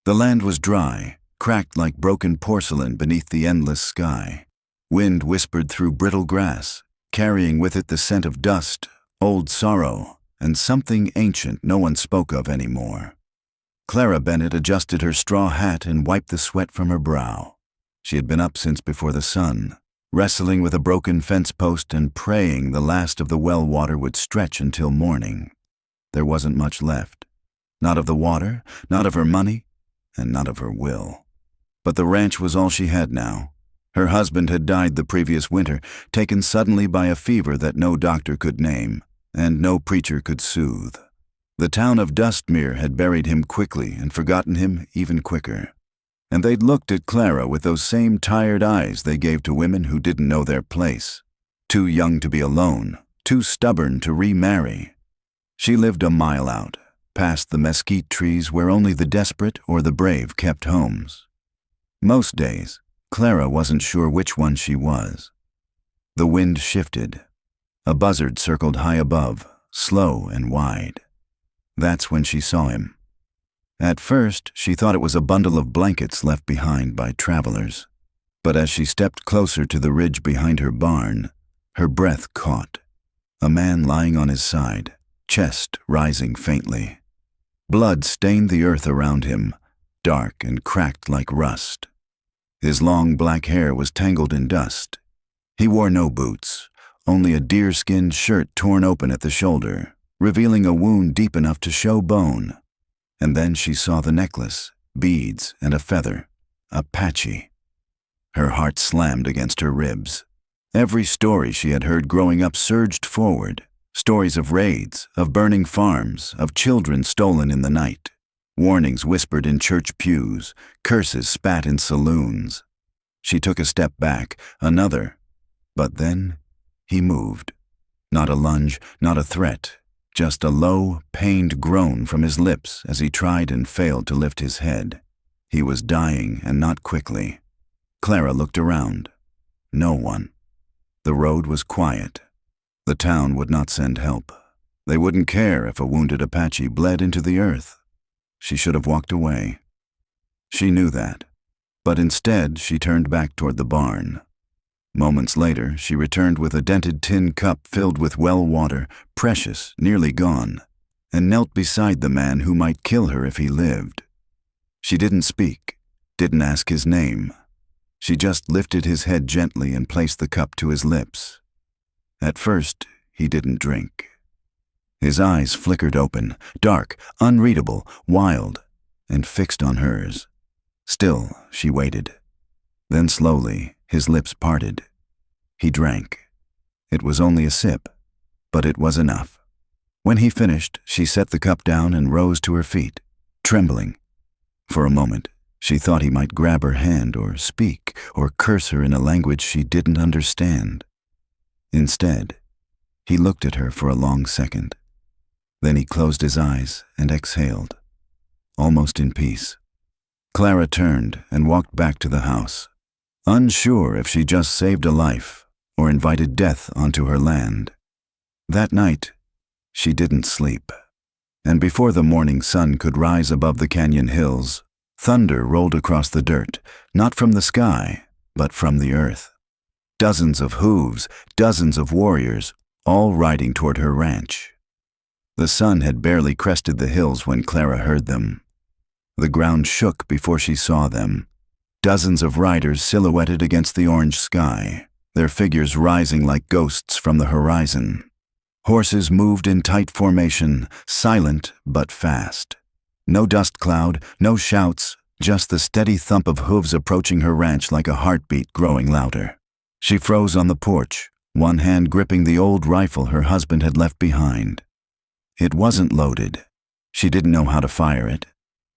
The land was dry, cracked like broken porcelain beneath the endless sky. Wind whispered through brittle grass, carrying with it the scent of dust, old sorrow, and something ancient no one spoke of anymore. Clara Bennett adjusted her straw hat and wiped the sweat from her brow. She had been up since before the sun, wrestling with a broken fence post and praying the last of the well water would stretch until morning. There wasn't much left. Not of the water, not of her money, and not of her will. But the ranch was all she had now. Her husband had died the previous winter, taken suddenly by a fever that no doctor could name, and no preacher could soothe. The town of Dustmere had buried him quickly and forgotten him even quicker. And they'd looked at Clara with those same tired eyes they gave to women who didn't know their place. Too young to be alone, too stubborn to remarry. She lived a mile out, past the mesquite trees where only the desperate or the brave kept homes. Most days, Clara wasn't sure which one she was. The wind shifted. A buzzard circled high above, slow and wide. That's when she saw him. At first, she thought it was a bundle of blankets left behind by travelers. But as she stepped closer to the ridge behind her barn, her breath caught. A man lying on his side, chest rising faintly. Blood stained the earth around him, dark and cracked like rust. His long black hair was tangled in dust. He wore no boots, only a deer-skinned shirt torn open at the shoulder, revealing a wound deep enough to show bone. And then she saw the necklace, beads, and a feather, Apache. Her heart slammed against her ribs. Every story she had heard growing up surged forward, stories of raids, of burning farms, of children stolen in the night, warnings whispered in church pews, curses spat in saloons. She took a step back, another, but then he moved. Not a lunge, not a threat. Just a low, pained groan from his lips as he tried and failed to lift his head. He was dying, and not quickly. Clara looked around. No one. The road was quiet. The town would not send help. They wouldn't care if a wounded Apache bled into the earth. She should have walked away. She knew that. But instead, she turned back toward the barn. Moments later, she returned with a dented tin cup filled with well water, precious, nearly gone, and knelt beside the man who might kill her if he lived. She didn't speak, didn't ask his name. She just lifted his head gently and placed the cup to his lips. At first, he didn't drink. His eyes flickered open, dark, unreadable, wild, and fixed on hers. Still, she waited. Then slowly, his lips parted. He drank. It was only a sip, but it was enough. When he finished, she set the cup down and rose to her feet, trembling. For a moment, she thought he might grab her hand or speak or curse her in a language she didn't understand. Instead, he looked at her for a long second. Then he closed his eyes and exhaled, almost in peace. Clara turned and walked back to the house, unsure if she just saved a life or invited death onto her land. That night, she didn't sleep. And before the morning sun could rise above the canyon hills, thunder rolled across the dirt, not from the sky, but from the earth. Dozens of hooves, dozens of warriors, all riding toward her ranch. The sun had barely crested the hills when Clara heard them. The ground shook before she saw them. Dozens of riders silhouetted against the orange sky, their figures rising like ghosts from the horizon. Horses moved in tight formation, silent but fast. No dust cloud, no shouts, just the steady thump of hooves approaching her ranch like a heartbeat growing louder. She froze on the porch, one hand gripping the old rifle her husband had left behind. It wasn't loaded. She didn't know how to fire it,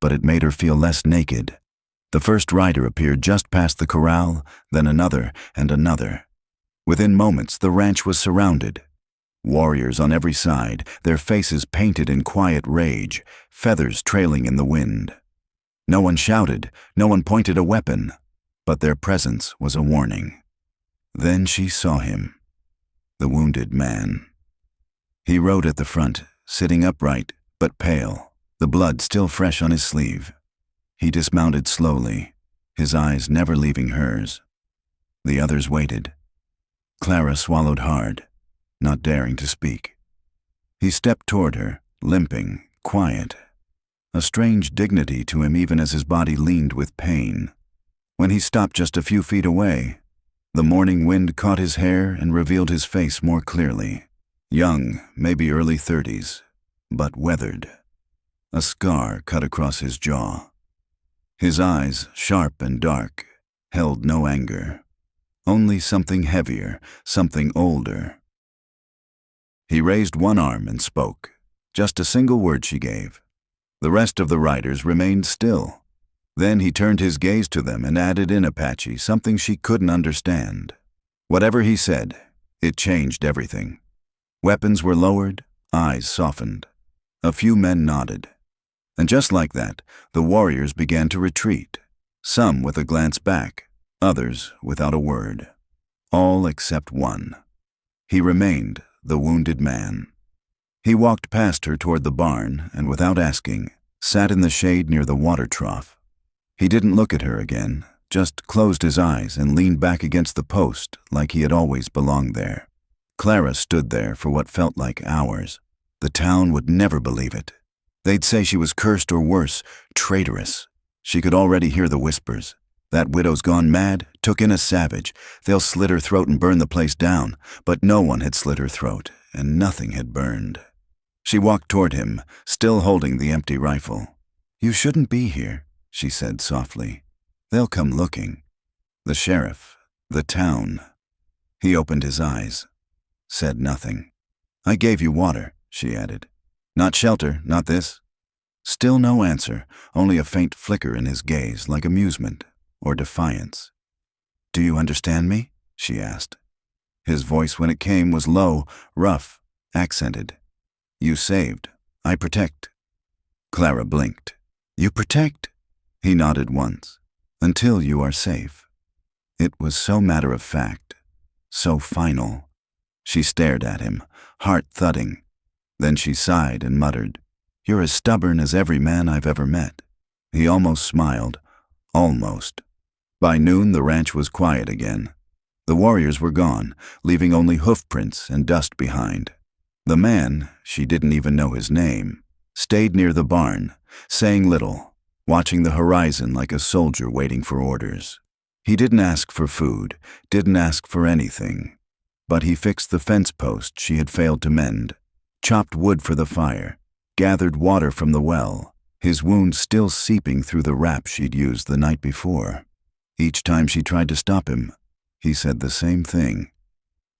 but it made her feel less naked. The first rider appeared just past the corral, then another and another. Within moments, the ranch was surrounded. Warriors on every side, their faces painted in quiet rage, feathers trailing in the wind. No one shouted, no one pointed a weapon, but their presence was a warning. Then she saw him, the wounded man. He rode at the front, sitting upright, but pale, the blood still fresh on his sleeve. He dismounted slowly, his eyes never leaving hers. The others waited. Clara swallowed hard, not daring to speak. He stepped toward her, limping, quiet, a strange dignity to him even as his body leaned with pain. When he stopped just a few feet away, the morning wind caught his hair and revealed his face more clearly. Young, maybe early 30s, but weathered. A scar cut across his jaw. His eyes, sharp and dark, held no anger. Only something heavier, something older. He raised one arm and spoke, just a single word she gave. The rest of the riders remained still. Then he turned his gaze to them and added in Apache something she couldn't understand. Whatever he said, it changed everything. Weapons were lowered, eyes softened. A few men nodded. And just like that, the warriors began to retreat, some with a glance back, others without a word. All except one. He remained the wounded man. He walked past her toward the barn and, without asking, sat in the shade near the water trough. He didn't look at her again, just closed his eyes and leaned back against the post like he had always belonged there. Clara stood there for what felt like hours. The town would never believe it. They'd say she was cursed or worse, traitorous. She could already hear the whispers. That widow's gone mad, took in a savage. They'll slit her throat and burn the place down. But no one had slit her throat, and nothing had burned. She walked toward him, still holding the empty rifle. "You shouldn't be here," she said softly. "They'll come looking. The sheriff, the town." He opened his eyes, said nothing. "I gave you water," she added. "Not shelter, not this." Still no answer, only a faint flicker in his gaze, like amusement or defiance. "Do you understand me?" she asked. His voice, when it came, was low, rough, accented. "You saved. I protect." Clara blinked. "You protect?" He nodded once. "Until you are safe." It was so matter-of-fact, so final. She stared at him, heart thudding. Then she sighed and muttered, "You're as stubborn as every man I've ever met." He almost smiled. Almost. By noon, the ranch was quiet again. The warriors were gone, leaving only hoofprints and dust behind. The man, she didn't even know his name, stayed near the barn, saying little, watching the horizon like a soldier waiting for orders. He didn't ask for food, didn't ask for anything. But he fixed the fence post she had failed to mend, chopped wood for the fire, gathered water from the well, his wound still seeping through the wrap she'd used the night before. Each time she tried to stop him, he said the same thing.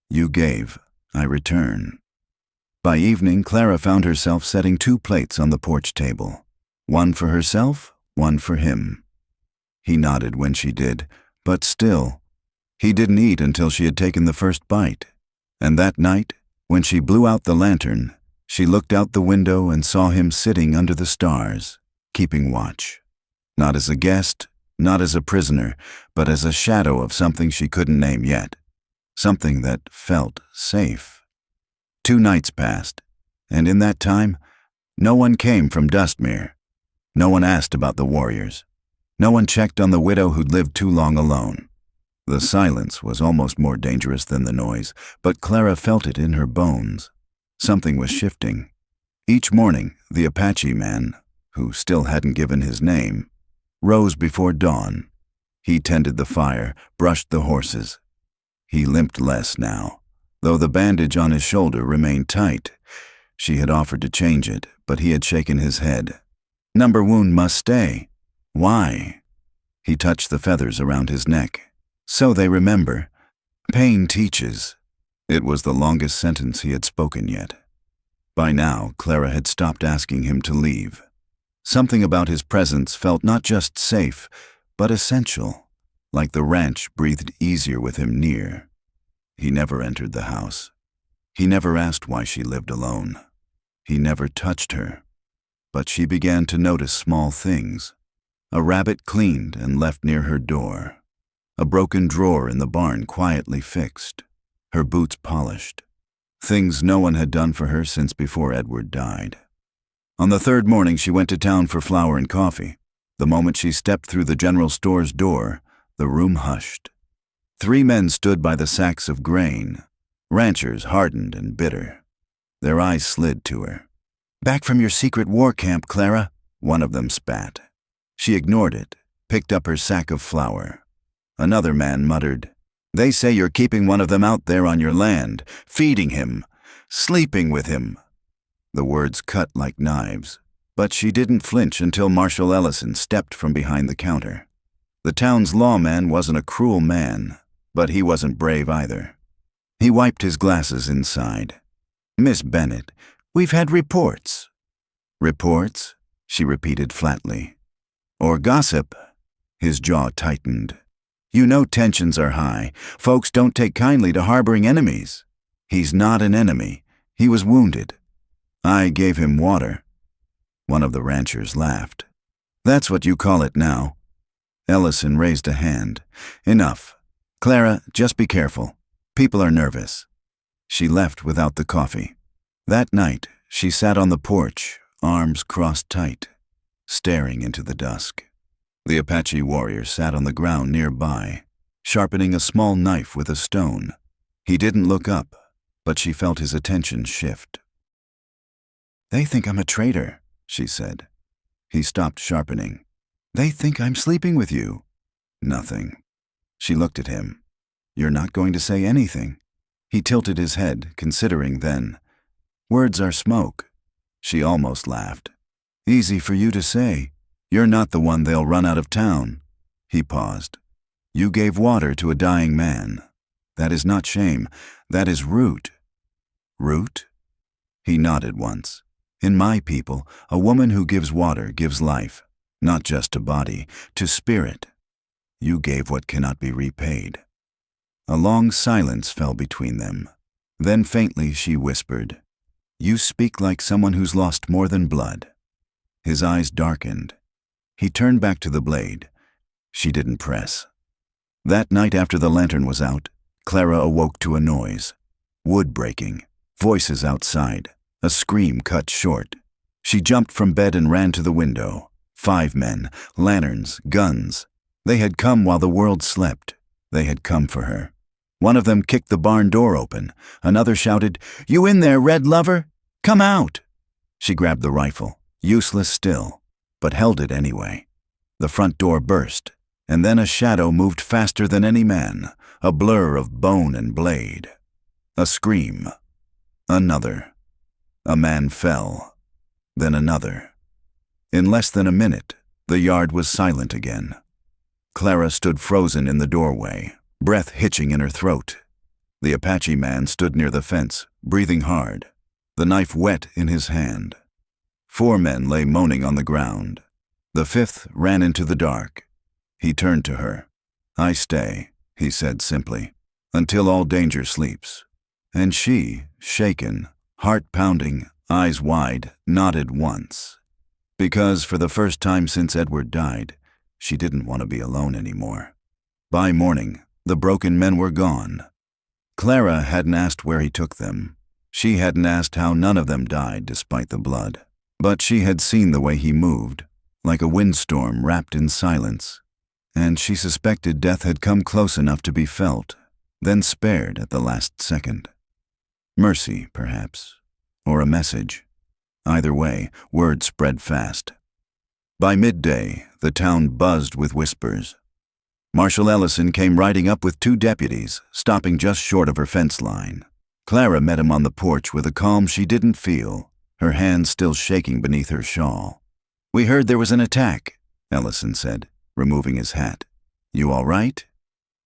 "You gave, I return." By evening, Clara found herself setting 2 plates on the porch table. One for herself, one for him. He nodded when she did, but still, he didn't eat until she had taken the first bite. And that night, when she blew out the lantern, she looked out the window and saw him sitting under the stars, keeping watch. Not as a guest, not as a prisoner, but as a shadow of something she couldn't name yet. Something that felt safe. 2 nights passed, and in that time, no one came from Dustmere. No one asked about the warriors. No one checked on the widow who'd lived too long alone. The silence was almost more dangerous than the noise, but Clara felt it in her bones. Something was shifting. Each morning, the Apache man, who still hadn't given his name, rose before dawn. He tended the fire, brushed the horses. He limped less now, though the bandage on his shoulder remained tight. She had offered to change it, but he had shaken his head. "Number wound must stay." "Why?" He touched the feathers around his neck. "So they remember. Pain teaches." It was the longest sentence he had spoken yet. By now, Clara had stopped asking him to leave. Something about his presence felt not just safe, but essential, like the ranch breathed easier with him near. He never entered the house. He never asked why she lived alone. He never touched her. But she began to notice small things. A rabbit cleaned and left near her door. A broken drawer in the barn quietly fixed. Her boots polished. Things no one had done for her since before Edward died. On the 3rd morning, she went to town for flour and coffee. The moment she stepped through the general store's door, the room hushed. 3 men stood by the sacks of grain, ranchers hardened and bitter. Their eyes slid to her. "Back from your secret war camp, Clara," one of them spat. She ignored it, picked up her sack of flour. Another man muttered, "They say you're keeping one of them out there on your land, feeding him, sleeping with him." The words cut like knives, but she didn't flinch until Marshal Ellison stepped from behind the counter. The town's lawman wasn't a cruel man, but he wasn't brave either. He wiped his glasses inside. "Miss Bennett, we've had reports." "Reports?" she repeated flatly. "Or gossip?" His jaw tightened. "You know tensions are high. Folks don't take kindly to harboring enemies." "He's not an enemy. He was wounded. I gave him water." One of the ranchers laughed. "That's what you call it now." Ellison raised a hand. "Enough. Clara, just be careful. People are nervous." She left without the coffee. That night, she sat on the porch, arms crossed tight, staring into the dusk. The Apache warrior sat on the ground nearby, sharpening a small knife with a stone. He didn't look up, but she felt his attention shift. "They think I'm a traitor," she said. He stopped sharpening. "They think I'm sleeping with you." Nothing. She looked at him. "You're not going to say anything?" He tilted his head, considering then. "Words are smoke." She almost laughed. "Easy for you to say. You're not the one they'll run out of town." He paused. "You gave water to a dying man. That is not shame. That is root." "Root?" He nodded once. "In my people, a woman who gives water gives life, not just to body, to spirit. You gave what cannot be repaid." A long silence fell between them. Then faintly she whispered, "You speak like someone who's lost more than blood." His eyes darkened. He turned back to the blade. She didn't press. That night after the lantern was out, Clara awoke to a noise. Wood breaking, voices outside, a scream cut short. She jumped from bed and ran to the window. 5 men, lanterns, guns. They had come while the world slept. They had come for her. One of them kicked the barn door open. Another shouted, "You in there, red lover? Come out!" She grabbed the rifle, useless still, but held it anyway. The front door burst, and then a shadow moved faster than any man, a blur of bone and blade. A scream. Another. A man fell. Then another. In less than a minute, the yard was silent again. Clara stood frozen in the doorway, breath hitching in her throat. The Apache man stood near the fence, breathing hard, the knife wet in his hand. 4 men lay moaning on the ground. The 5th ran into the dark. He turned to her. "I stay," he said simply, "until all danger sleeps." And she, shaken, heart pounding, eyes wide, nodded once. Because for the first time since Edward died, she didn't want to be alone anymore. By morning, the broken men were gone. Clara hadn't asked where he took them. She hadn't asked how none of them died despite the blood. But she had seen the way he moved, like a windstorm wrapped in silence. And she suspected death had come close enough to be felt, then spared at the last second. Mercy, perhaps, or a message. Either way, word spread fast. By midday, the town buzzed with whispers. Marshal Ellison came riding up with 2 deputies, stopping just short of her fence line. Clara met him on the porch with a calm she didn't feel, her hands still shaking beneath her shawl. "We heard there was an attack," Ellison said, removing his hat. "You all right?"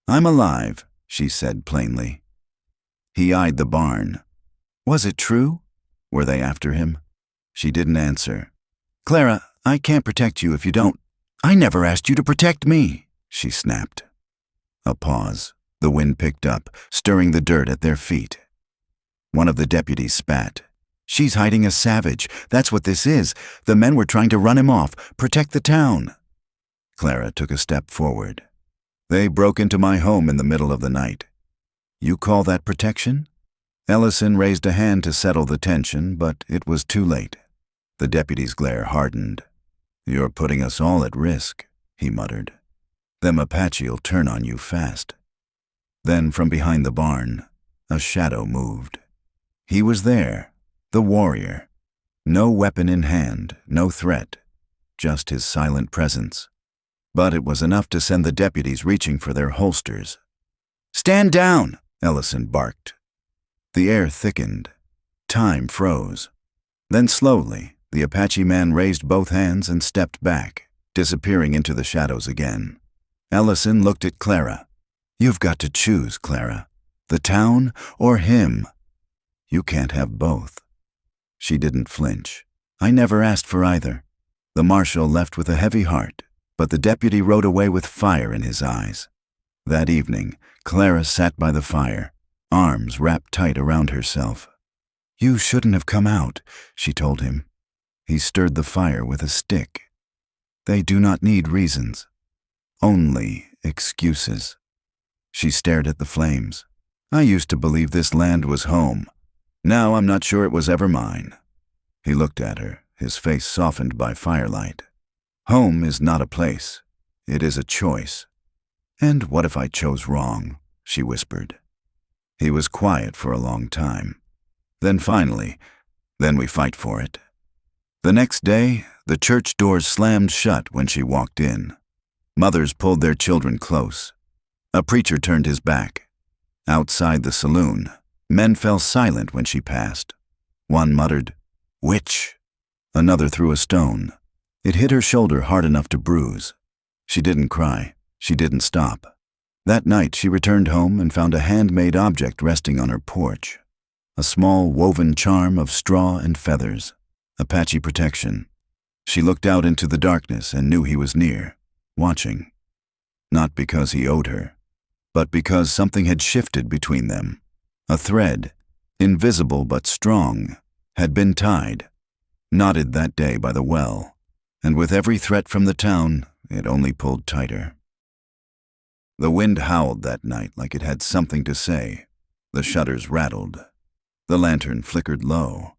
"I'm alive," she said plainly. He eyed the barn. "Was it true? Were they after him?" She didn't answer. "Clara, I can't protect you if you don't." "I never asked you to protect me," she snapped. A pause. The wind picked up, stirring the dirt at their feet. One of the deputies spat. "She's hiding a savage. That's what this is. The men were trying to run him off, protect the town." Clara took a step forward. "They broke into my home in the middle of the night." "You call that protection?" Ellison raised a hand to settle the tension, but it was too late. The deputy's glare hardened. "You're putting us all at risk," he muttered. "Them Apache'll turn on you fast." Then from behind the barn, a shadow moved. He was there, the warrior. No weapon in hand, no threat, just his silent presence. But it was enough to send the deputies reaching for their holsters. "Stand down!" Ellison barked. The air thickened. Time froze. Then slowly, the Apache man raised both hands and stepped back, disappearing into the shadows again. Ellison looked at Clara. "You've got to choose, Clara. The town or him. You can't have both." She didn't flinch. "I never asked for either." The marshal left with a heavy heart, but the deputy rode away with fire in his eyes. That evening, Clara sat by the fire, arms wrapped tight around herself. "You shouldn't have come out," she told him. He stirred the fire with a stick. "They do not need reasons, only excuses." She stared at the flames. "I used to believe this land was home. Now I'm not sure it was ever mine." He looked at her, his face softened by firelight. "Home is not a place. It is a choice." "And what if I chose wrong?" she whispered. He was quiet for a long time. Then finally, "Then we fight for it." The next day, the church doors slammed shut when she walked in. Mothers pulled their children close. A preacher turned his back. Outside the saloon, men fell silent when she passed. One muttered, "Witch." Another threw a stone. It hit her shoulder hard enough to bruise. She didn't cry. She didn't stop. That night she returned home and found a handmade object resting on her porch. A small woven charm of straw and feathers. Apache protection. She looked out into the darkness and knew he was near, watching. Not because he owed her, but because something had shifted between them. A thread, invisible but strong, had been tied, knotted that day by the well, and with every threat from the town, it only pulled tighter. The wind howled that night like it had something to say. The shutters rattled. The lantern flickered low.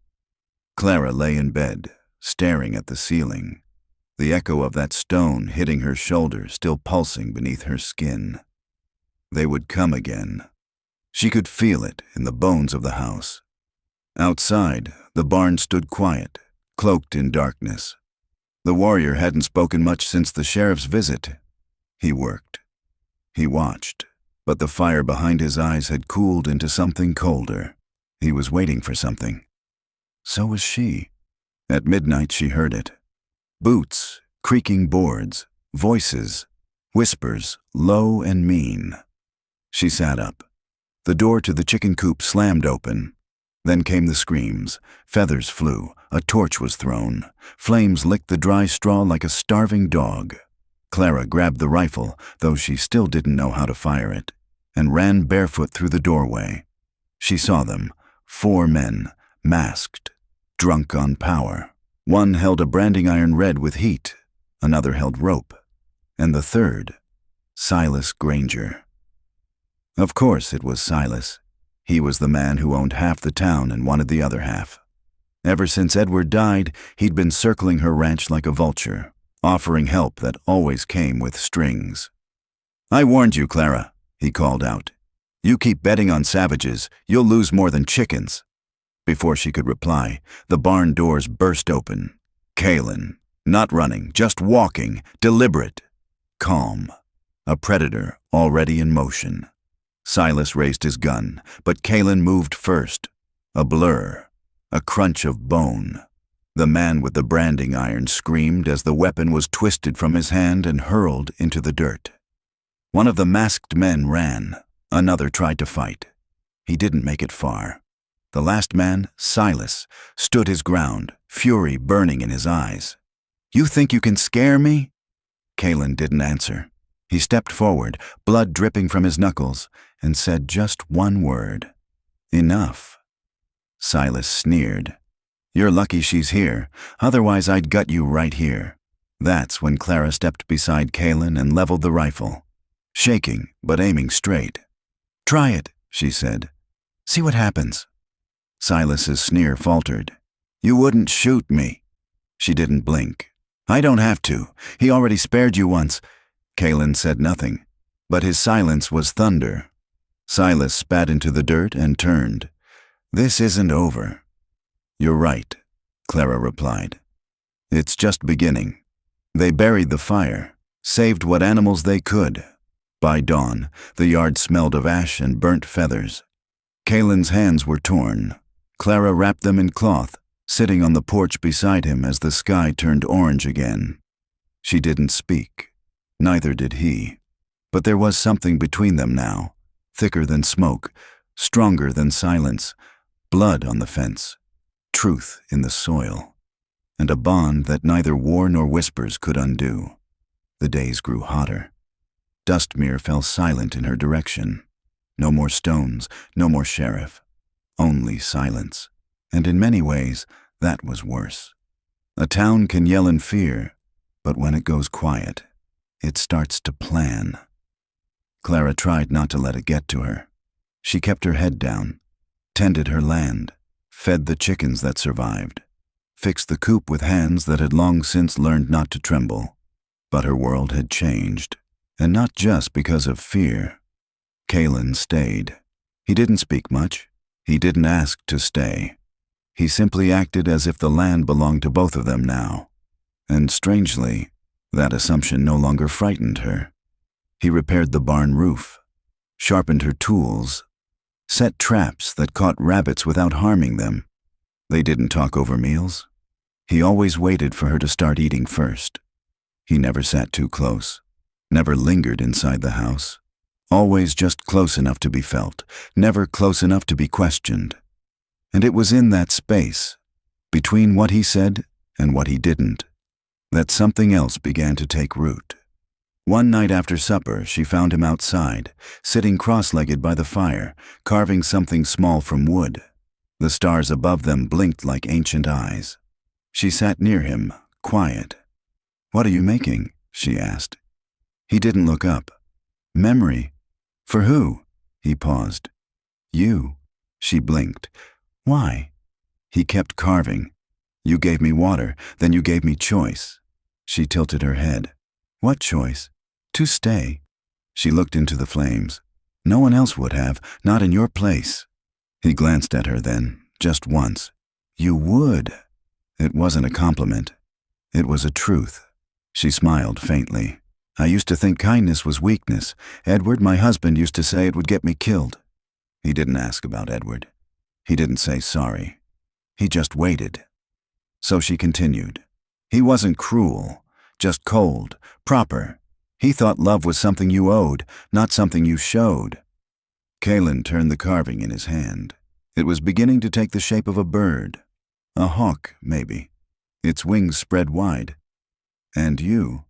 Clara lay in bed, staring at the ceiling, the echo of that stone hitting her shoulder still pulsing beneath her skin. They would come again. She could feel it in the bones of the house. Outside, the barn stood quiet, cloaked in darkness. The warrior hadn't spoken much since the sheriff's visit. He worked. He watched, but the fire behind his eyes had cooled into something colder. He was waiting for something. So was she. At midnight she heard it. Boots, creaking boards, voices, whispers, low and mean. She sat up. The door to the chicken coop slammed open. Then came the screams. Feathers flew. A torch was thrown. Flames licked the dry straw like a starving dog. Clara grabbed the rifle, though she still didn't know how to fire it, and ran barefoot through the doorway. She saw them, 4 men, masked, drunk on power. One held a branding iron red with heat, another held rope, and the third, Silas Granger. Of course it was Silas. He was the man who owned half the town and wanted the other half. Ever since Edward died, he'd been circling her ranch like a vulture, offering help that always came with strings. "I warned you, Clara," he called out. "You keep betting on savages, you'll lose more than chickens." Before she could reply, the barn doors burst open. Kalen, not running, just walking, deliberate, calm. A predator already in motion. Silas raised his gun, but Kalen moved first. A blur, a crunch of bone. The man with the branding iron screamed as the weapon was twisted from his hand and hurled into the dirt. One of the masked men ran. Another tried to fight. He didn't make it far. The last man, Silas, stood his ground, fury burning in his eyes. "You think you can scare me?" Kalen didn't answer. He stepped forward, blood dripping from his knuckles, and said just one word. "Enough." Silas sneered. "You're lucky she's here, otherwise I'd gut you right here." That's when Clara stepped beside Kalen and leveled the rifle, shaking but aiming straight. "Try it," she said. "See what happens." Silas's sneer faltered. "You wouldn't shoot me." She didn't blink. I don't have to. He already spared you once. Kalen said nothing, but his silence was thunder. Silas spat into the dirt and turned. This isn't over. You're right, Clara replied. It's just beginning. They buried the fire, saved what animals they could. By dawn, the yard smelled of ash and burnt feathers. Kalen's hands were torn. Clara wrapped them in cloth, sitting on the porch beside him as the sky turned orange again. She didn't speak. Neither did he. But there was something between them now, thicker than smoke, stronger than silence, blood on the fence, truth in the soil, and a bond that neither war nor whispers could undo. The days grew hotter. Dustmere fell silent in her direction. No more stones, no more sheriff. Only silence. And in many ways, that was worse. A town can yell in fear, but when it goes quiet, it starts to plan. Clara tried not to let it get to her. She kept her head down, tended her land, fed the chickens that survived, fixed the coop with hands that had long since learned not to tremble. But her world had changed, and not just because of fear. Kalen stayed. He didn't speak much. He didn't ask to stay. He simply acted as if the land belonged to both of them now. And strangely, that assumption no longer frightened her. He repaired the barn roof, sharpened her tools, set traps that caught rabbits without harming them. They didn't talk over meals. He always waited for her to start eating first. He never sat too close, never lingered inside the house. Always just close enough to be felt, never close enough to be questioned. And it was in that space, between what he said and what he didn't, that something else began to take root. One night after supper, she found him outside, sitting cross-legged by the fire, carving something small from wood. The stars above them blinked like ancient eyes. She sat near him, quiet. "What are you making?" she asked. He didn't look up. "Memory. For who?" He paused. "You." She blinked. "Why?" He kept carving. "You gave me water, then you gave me choice." She tilted her head. "What choice?" "To stay." She looked into the flames. "No one else would have, not in your place." He glanced at her then, just once. "You would." It wasn't a compliment. It was a truth. She smiled faintly. "I used to think kindness was weakness. Edward, my husband, used to say it would get me killed." He didn't ask about Edward. He didn't say sorry. He just waited. So she continued. "He wasn't cruel, just cold, proper. He thought love was something you owed, not something you showed." Kalen turned the carving in his hand. It was beginning to take the shape of a bird. A hawk, maybe. Its wings spread wide. "And you?"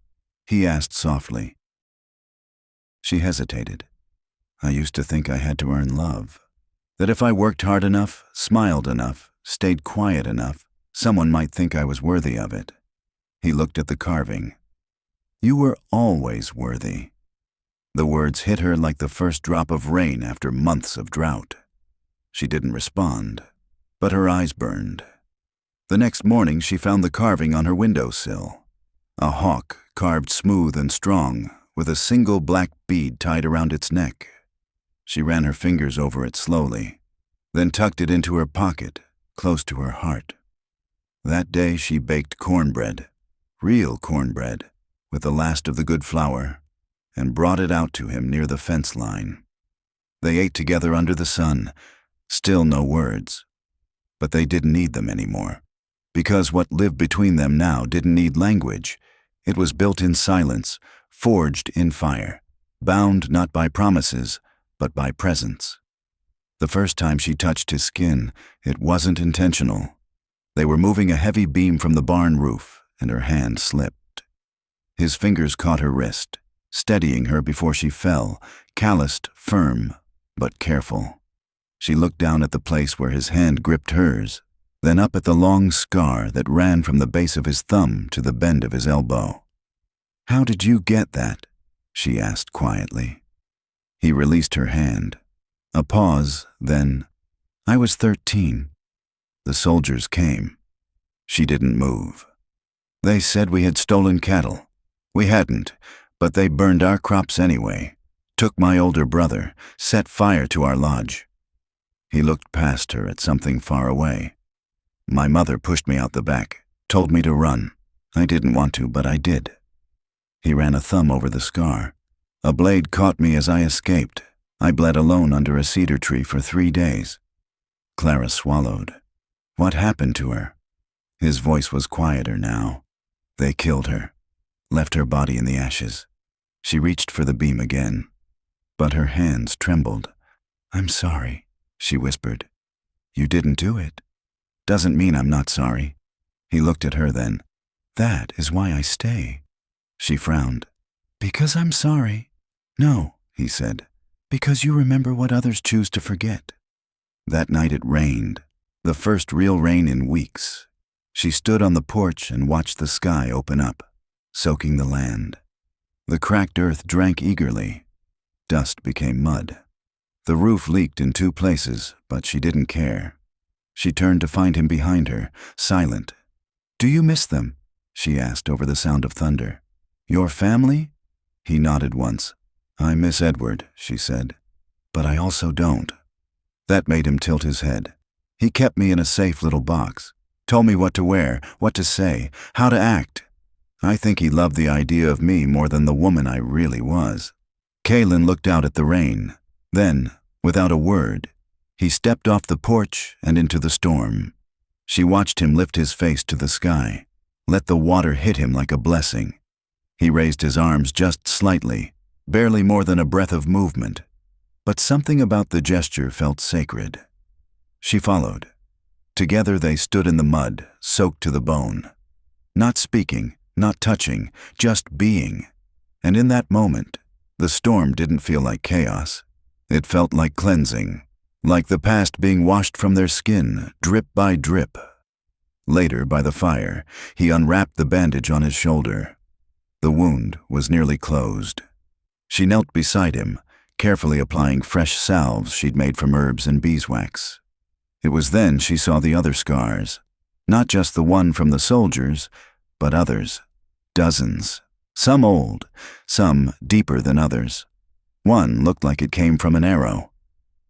he asked softly. She hesitated. "I used to think I had to earn love. That if I worked hard enough, smiled enough, stayed quiet enough, someone might think I was worthy of it." He looked at the carving. "You were always worthy." The words hit her like the first drop of rain after months of drought. She didn't respond, but her eyes burned. The next morning she found the carving on her windowsill. A hawk, carved smooth and strong, with a single black bead tied around its neck. She ran her fingers over it slowly, then tucked it into her pocket, close to her heart. That day she baked cornbread, real cornbread, with the last of the good flour, and brought it out to him near the fence line. They ate together under the sun, still no words. But they didn't need them anymore, because what lived between them now didn't need language. It was built in silence, forged in fire, bound not by promises, but by presence. The first time she touched his skin, it wasn't intentional. They were moving a heavy beam from the barn roof, and her hand slipped. His fingers caught her wrist, steadying her before she fell, calloused, firm, but careful. She looked down at the place where his hand gripped hers, then up at the long scar that ran from the base of his thumb to the bend of his elbow. "How did you get that?" she asked quietly. He released her hand. A pause, then, "I was 13. The soldiers came." She didn't move. They said we had stolen cattle. We hadn't, but they burned our crops anyway, took my older brother, set fire to our lodge. He looked past her at something far away. My mother pushed me out the back, told me to run. I didn't want to, but I did. He ran a thumb over the scar. A blade caught me as I escaped. I bled alone under a cedar tree for 3 days. Clara swallowed. What happened to her? His voice was quieter now. They killed her, left her body in the ashes. She reached for the beam again, but her hands trembled. I'm sorry, she whispered. You didn't do it. Doesn't mean I'm not sorry. He looked at her then. That is why I stay. She frowned. Because I'm sorry. No, he said, because you remember what others choose to forget. That night it rained, the first real rain in weeks. She stood on the porch and watched the sky open up, soaking the land. The cracked earth drank eagerly. Dust became mud. The roof leaked in 2 places, but she didn't care. She turned to find him behind her, silent. Do you miss them? She asked over the sound of thunder. Your family? He nodded once. I miss Edward, she said, but I also don't. That made him tilt his head. He kept me in a safe little box, told me what to wear, what to say, how to act. I think he loved the idea of me more than the woman I really was. Kaylin looked out at the rain. Then, without a word, he stepped off the porch and into the storm. She watched him lift his face to the sky, let the water hit him like a blessing. He raised his arms just slightly, barely more than a breath of movement, but something about the gesture felt sacred. She followed. Together they stood in the mud, soaked to the bone. Not speaking, not touching, just being. And in that moment, the storm didn't feel like chaos. It felt like cleansing, like the past being washed from their skin, drip by drip. Later, by the fire, he unwrapped the bandage on his shoulder. The wound was nearly closed. She knelt beside him, carefully applying fresh salves she'd made from herbs and beeswax. It was then she saw the other scars, not just the one from the soldiers, but others, dozens, some old, some deeper than others. One looked like it came from an arrow.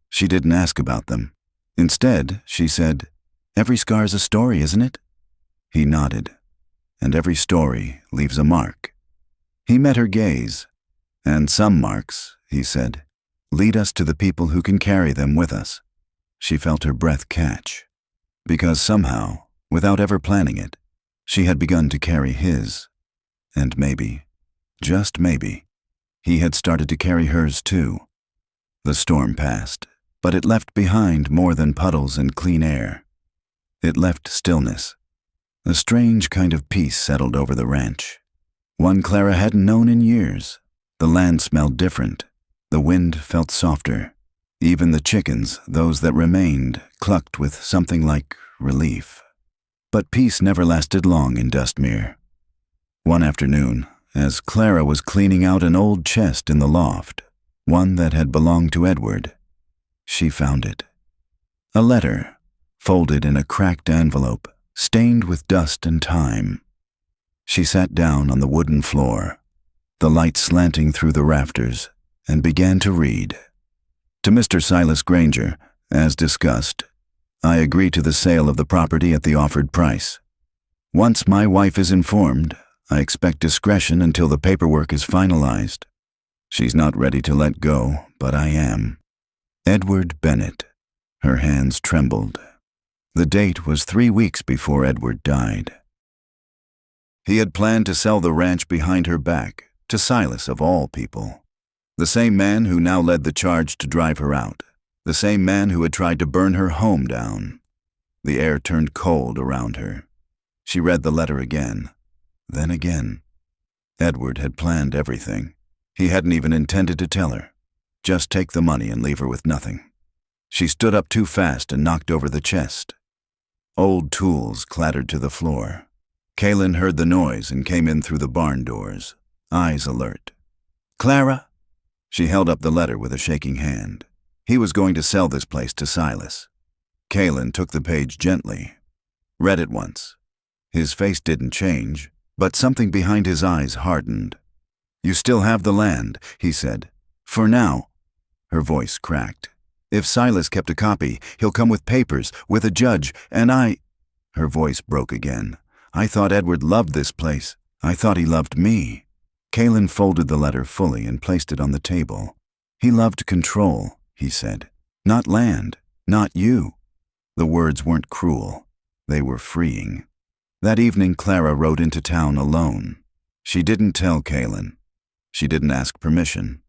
She didn't ask about them. Instead, she said, Every scar's a story, isn't it? He nodded. And every story leaves a mark. He met her gaze. And some marks, he said, lead us to the people who can carry them with us. She felt her breath catch. Because somehow, without ever planning it, she had begun to carry his. And maybe, just maybe, he had started to carry hers too. The storm passed, but it left behind more than puddles and clean air. It left stillness. A strange kind of peace settled over the ranch. One Clara hadn't known in years. The land smelled different. The wind felt softer. Even the chickens, those that remained, clucked with something like relief. But peace never lasted long in Dustmere. One afternoon, as Clara was cleaning out an old chest in the loft, one that had belonged to Edward, she found it. A letter, folded in a cracked envelope, stained with dust and time. She sat down on the wooden floor, the light slanting through the rafters, and began to read. To Mr. Silas Granger, as discussed, I agree to the sale of the property at the offered price. Once my wife is informed, I expect discretion until the paperwork is finalized. She's not ready to let go, but I am. Edward Bennett. Her hands trembled. The date was 3 weeks before Edward died. He had planned to sell the ranch behind her back, to Silas of all people. The same man who now led the charge to drive her out. The same man who had tried to burn her home down. The air turned cold around her. She read the letter again, then again. Edward had planned everything. He hadn't even intended to tell her. Just take the money and leave her with nothing. She stood up too fast and knocked over the chest. Old tools clattered to the floor. Kaylin heard the noise and came in through the barn doors, eyes alert. Clara? She held up the letter with a shaking hand. He was going to sell this place to Silas. Kaylin took the page gently, read it once. His face didn't change, But something behind his eyes hardened. "You still have the land," he said. "For now." Her voice cracked. "If Silas kept a copy, he'll come with papers, with a judge, and I—" Her voice broke again. "I thought Edward loved this place. I thought he loved me." Kaelin folded the letter fully and placed it on the table. "He loved control," he said. "Not land, not you." The words weren't cruel. They were freeing. That evening Clara rode into town alone. She didn't tell Kaelin. She didn't ask permission.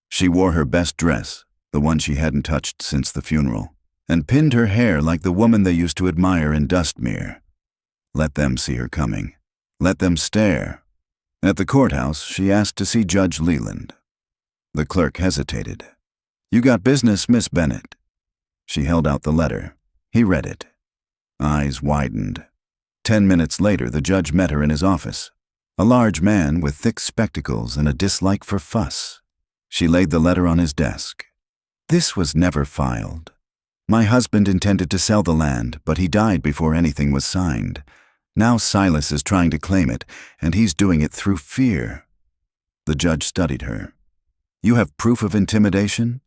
She wore her best dress, the one she hadn't touched since the funeral, and pinned her hair like the woman they used to admire in Dustmere. Let them see her coming. Let them stare. At the courthouse, she asked to see Judge Leland. The clerk hesitated. "You got business, Miss Bennett." She held out the letter. He read it. Eyes widened. 10 minutes later, the judge met her in his office. A large man with thick spectacles and a dislike for fuss. She laid the letter on his desk. "This was never filed. My husband intended to sell the land, but he died before anything was signed. Now Silas is trying to claim it, and he's doing it through fear." The judge studied her. "You have proof of intimidation?"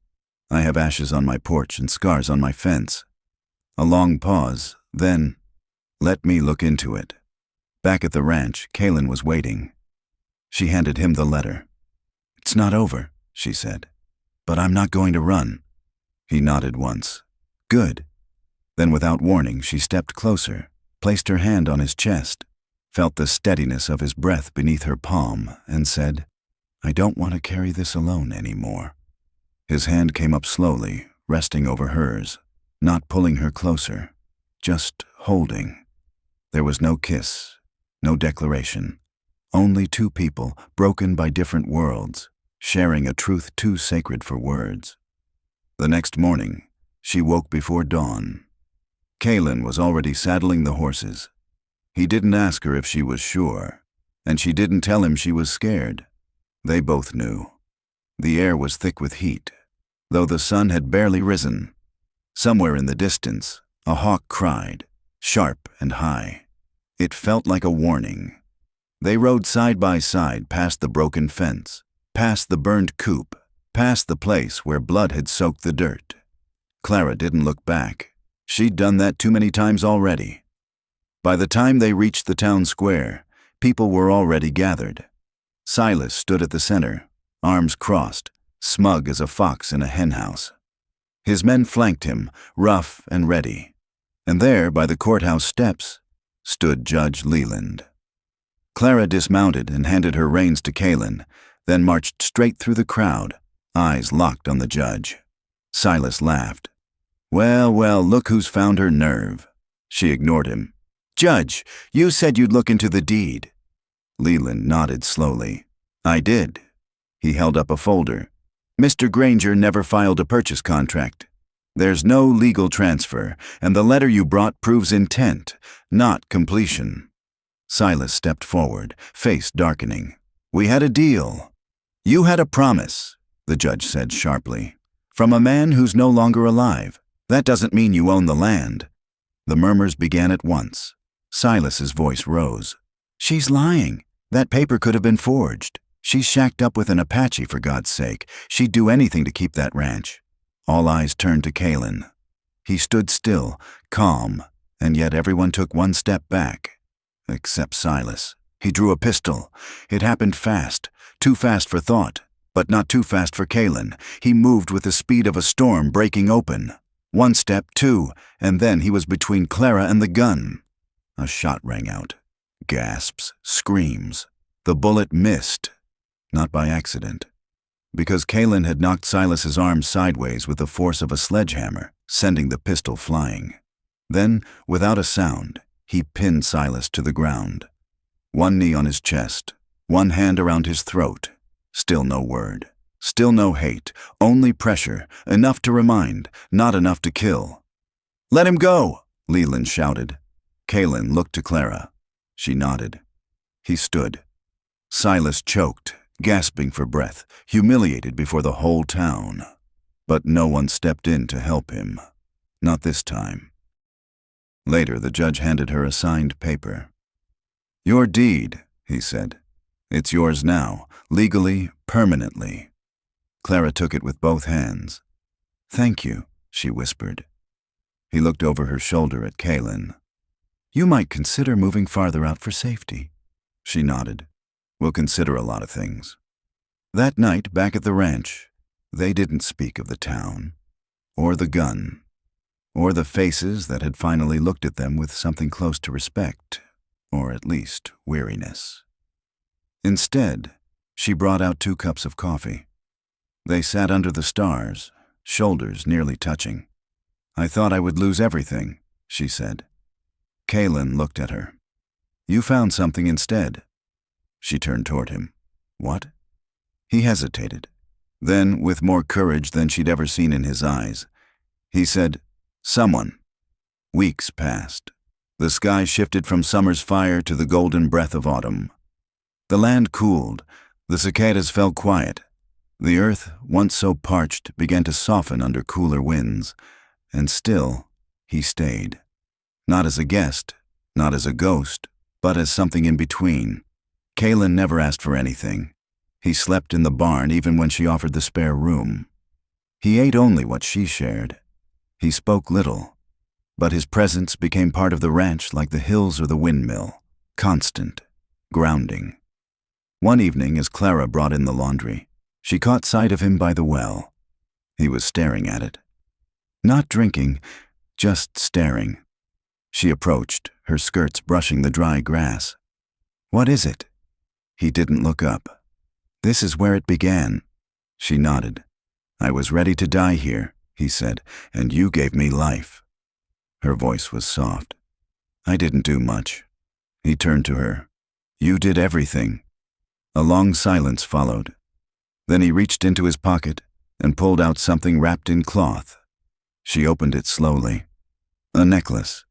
"I have ashes on my porch and scars on my fence." A long pause, then, "Let me look into it." Back at the ranch, Kaelin was waiting. She handed him the letter. "It's not over," she said. "But I'm not going to run." He nodded once. "Good." Then without warning, she stepped closer, placed her hand on his chest, felt the steadiness of his breath beneath her palm, and said, "I don't want to carry this alone anymore." His hand came up slowly, resting over hers, not pulling her closer, just holding. There was no kiss, no declaration. Only two people, broken by different worlds, sharing a truth too sacred for words. The next morning, she woke before dawn. Kaelin was already saddling the horses. He didn't ask her if she was sure, and she didn't tell him she was scared. They both knew. The air was thick with heat, though the sun had barely risen. Somewhere in the distance, a hawk cried, sharp and high. It felt like a warning. They rode side by side past the broken fence, past the burned coop, past the place where blood had soaked the dirt. Clara didn't look back. She'd done that too many times already. By the time they reached the town square, people were already gathered. Silas stood at the center, arms crossed, smug as a fox in a henhouse. His men flanked him, rough and ready. And there, by the courthouse steps, stood Judge Leland. Clara dismounted and handed her reins to Kaelin, then marched straight through the crowd, eyes locked on the judge. Silas laughed. "Well, well, look who's found her nerve." She ignored him. "Judge, you said you'd look into the deed." Leland nodded slowly. "I did." He held up a folder. "Mr. Granger never filed a purchase contract. There's no legal transfer, and the letter you brought proves intent, not completion." Silas stepped forward, face darkening. "We had a deal." "You had a promise," the judge said sharply, "from a man who's no longer alive. That doesn't mean you own the land." The murmurs began at once. Silas's voice rose. "She's lying. That paper could have been forged. She's shacked up with an Apache, for God's sake. She'd do anything to keep that ranch." All eyes turned to Kaelin. He stood still, calm, and yet everyone took one step back. Except Silas. He drew a pistol. It happened fast, too fast for thought, but not too fast for Kaelin. He moved with the speed of a storm breaking open. One step, two, and then he was between Clara and the gun. A shot rang out. Gasps, screams. The bullet missed. Not by accident. Because Kaelin had knocked Silas's arm sideways with the force of a sledgehammer, sending the pistol flying. Then, without a sound, he pinned Silas to the ground. One knee on his chest, one hand around his throat. Still no word. Still no hate, only pressure, enough to remind, not enough to kill. "Let him go!" Leland shouted. Kaelin looked to Clara. She nodded. He stood. Silas choked, gasping for breath, humiliated before the whole town. But no one stepped in to help him. Not this time. Later, the judge handed her a signed paper. "Your deed," he said. "It's yours now, legally, permanently." Clara took it with both hands. "Thank you," she whispered. He looked over her shoulder at Kaylin. "You might consider moving farther out for safety." She nodded. "We'll consider a lot of things." That night, back at the ranch, they didn't speak of the town, or the gun, or the faces that had finally looked at them with something close to respect, or at least weariness. Instead, she brought out 2 cups of coffee. They sat under the stars, shoulders nearly touching. "I thought I would lose everything," she said. Kaylin looked at her. "You found something instead." She turned toward him. "What?" He hesitated. Then, with more courage than she'd ever seen in his eyes, he said, "Someone." Weeks passed. The sky shifted from summer's fire to the golden breath of autumn. The land cooled. The cicadas fell quiet. The earth, once so parched, began to soften under cooler winds. And still, he stayed. Not as a guest, not as a ghost, but as something in between. Kaylin never asked for anything. He slept in the barn even when she offered the spare room. He ate only what she shared. He spoke little, but his presence became part of the ranch like the hills or the windmill, constant, grounding. One evening, as Clara brought in the laundry, she caught sight of him by the well. He was staring at it. Not drinking, just staring. She approached, her skirts brushing the dry grass. "What is it?" He didn't look up. "This is where it began." She nodded. "I was ready to die here," he said, "and you gave me life." Her voice was soft. "I didn't do much." He turned to her. "You did everything." A long silence followed. Then he reached into his pocket and pulled out something wrapped in cloth. She opened it slowly. A necklace.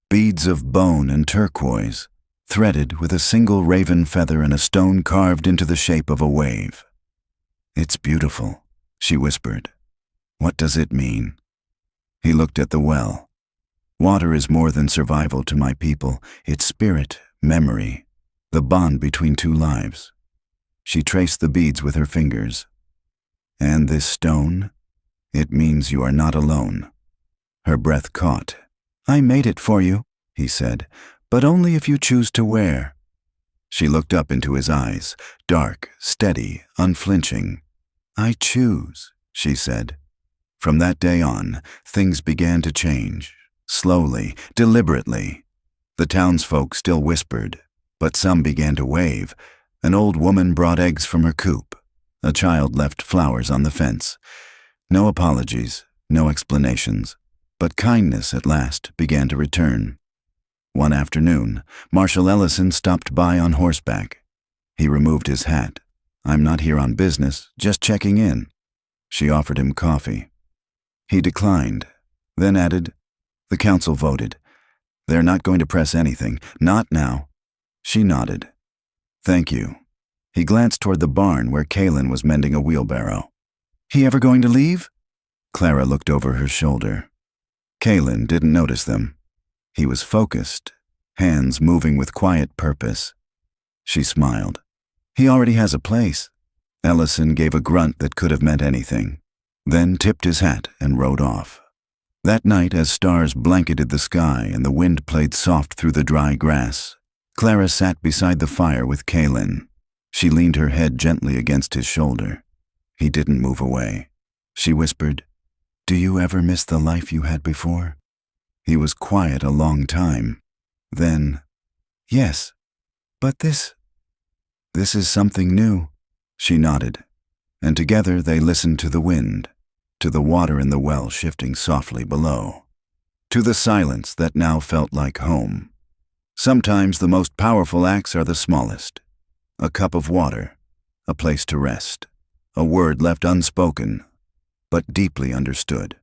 Beads of bone and turquoise, threaded with a single raven feather and a stone carved into the shape of a wave. "It's beautiful," she whispered. "What does it mean?" He looked at the well. "Water is more than survival to my people. It's spirit, memory, the bond between 2 lives." She traced the beads with her fingers. "And this stone? It means you are not alone." Her breath caught. "I made it for you," he said, "but only if you choose to wear." She looked up into his eyes, dark, steady, unflinching. "I choose," she said. From that day on, things began to change, slowly, deliberately. The townsfolk still whispered, but some began to wave. An old woman brought eggs from her coop. A child left flowers on the fence. No apologies, no explanations, but kindness at last began to return. One afternoon, Marshal Ellison stopped by on horseback. He removed his hat. "I'm not here on business, just checking in." She offered him coffee. He declined, then added, "The council voted. They're not going to press anything, not now." She nodded. "Thank you." He glanced toward the barn where Kaylin was mending a wheelbarrow. "He ever going to leave?" Clara looked over her shoulder. Kaylin didn't notice them. He was focused, hands moving with quiet purpose. She smiled. "He already has a place." Ellison gave a grunt that could have meant anything, then tipped his hat and rode off. That night, as stars blanketed the sky and the wind played soft through the dry grass, Clara sat beside the fire with Kaylin. She leaned her head gently against his shoulder. He didn't move away. She whispered, "Do you ever miss the life you had before?" He was quiet a long time. Then, "Yes, but this is something new." She nodded, and together they listened to the wind, to the water in the well shifting softly below, to the silence that now felt like home. Sometimes the most powerful acts are the smallest. A cup of water, a place to rest, a word left unspoken, but deeply understood.